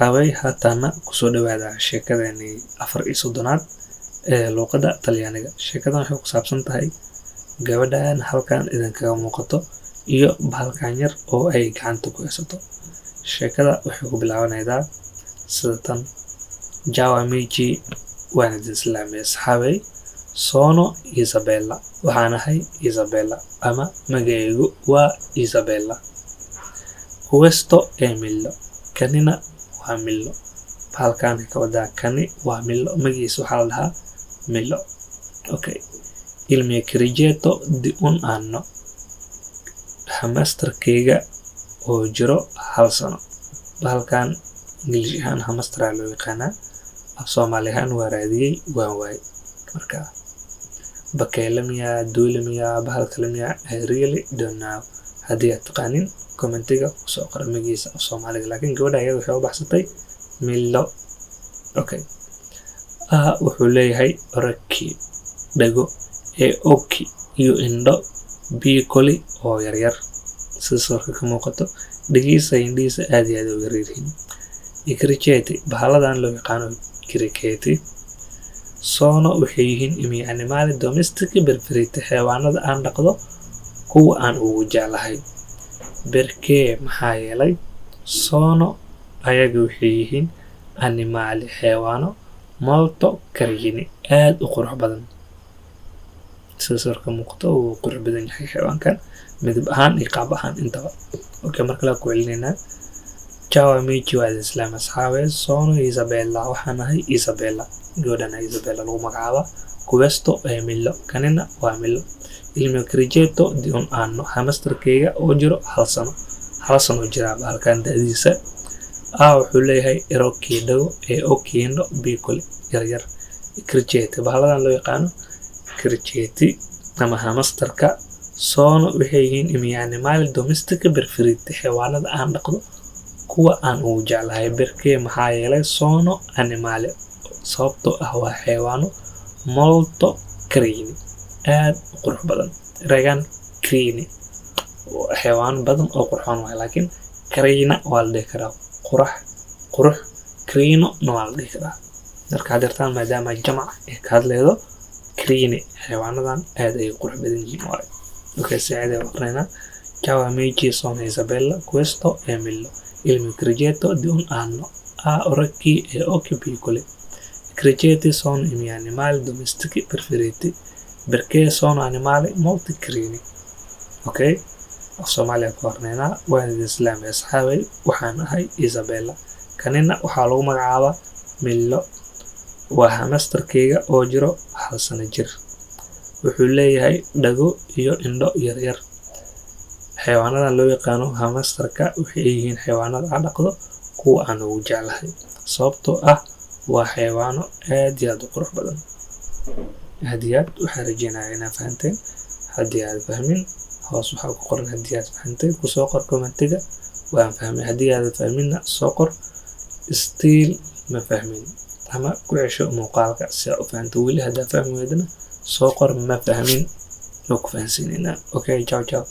Haway haatana kusoo dhawaada sheekadani 34aad ee luqadda Talyaaniga. Sheekadan waxay ku saabsan tahay gabadhan halkan idinkaga muuqato iyo bahalkan yar oo ay gacanta ku haysato. Sheekada waxay ku bilaabanaysaa sidatan: Ciao amici, waan idin salaamay asxaabay. Sono Isabella, waxaan ahay Isabella ama magacaygu waa Isabella. Questo è Millo, kanina waa Millo. Bahalkan ka wada kani waa Millo, magiisa waxaa la dhahaa Millo. Okay. Il mio crigeto di un anno, hamsterkayga oo jiro 1 sano. Bahalkan English ahaan hamster loo yaqaanaa, af Soomaali ahaan waa raadiyay waan waay. Marka bakaylamia duulimia bahalkalmia I really don't know. Haddii aad taqaanin commentiga kusoo qor magiisa af Soomaaliga, laakiin gabadha iyada waxay u baxsatay Millo. Okay. Wuxuu leeyahay orakii dhago ee oki iyo indho biikoli oo yaryar sida sawirka ka muuqato. Dhagiisa indhiisa aad iyo aad u yaryaryihiin. Cricheti bahaladan loo yaqaano cricheti sono waxay yihiin imi animali domestic preferiti, xayawaanada aan dhaqdo kuwa aan ugu jeclahay. Berkee maxaa yeelay sono ayaga waxay yihiin animali xayawaano molto carini, aad u qurux badan. sida sawirka muuqato uu qurux badan yahay xayawaankan midab ahaan iyo qaab ahaan intaba. Okay, marka la ku celinayna Ciao amici, waa idin salaamay asxaabay. Sono Isabella, waxaan ahay Isabella. Gabadhan Isabella lagu magacaaba. Questo è Millo, kanina waa Millo. Il mio crigeto di un anno, hamsterkayga oo jiro 1 sano. 1 sano jira bahalkan da'diisa. Wuxuu leeyahay erokii dhago ee okiindo biikoli yaryar. Cricheti bahaladan loo yaqaano cricheti ama hamsterka sono waxay yihiin imi animali domestic preferiti, xayawaanada aan dhaqdo kuwa aan ugu jeclahay. Berkee maxaa yeelay sono animali, sababtoo ah waa xayawaano molto carini, aad u qurux badan. Regan carini xayawaan badan oo qurxoon waay, laakiin carina waa la dhihi karaa qurux carino waa la dhihi karaa. Marka hadirtaan maadaama jamac ay ka hadlaydo carini xayawaanadan aad ay qurux badan yihiin waay. Okay, saacada waqrayna. Ciao amici, sono Isabella. Questo è Millo. Il mio crigeto di un anno ha orecchi e occhi piccoli. I crigeti sono i miei animali domestici preferiti perché sono animali molto carini. Okay, af Soomaaliya ku qornayna waan idin salaamay asxaabay, waxaan ahay Isabella. Kanina waxaa lagu magacaabaa Millo, waa hamsterkayga oo jiro 1 sano jir. Wuxuu leeyahay dhago iyo indho yaryar. Xayawaanadan loo yaqaano hamsterka waxay yihiin xayawaanada aan dhaqdo kuwa aan ugu jeclahay, sababtoo ah waa xayawaano aad iyo aad u qurux badan. Haddii aad waxaan rajeynayaa inaad fahanteen. Haddii aad fahmin hoos waxaa ku qoran haddii aad fahantay kusoo qor commentiga waan fahmay. Haddii aad fahminna soo qor still ma fahmin ama ku cesho muuqaalka si aad u fahanto. Weli haddaa fahmi weydana soo qor ma fahmin oo ku fahansiinayna. Okay, ciao ciao.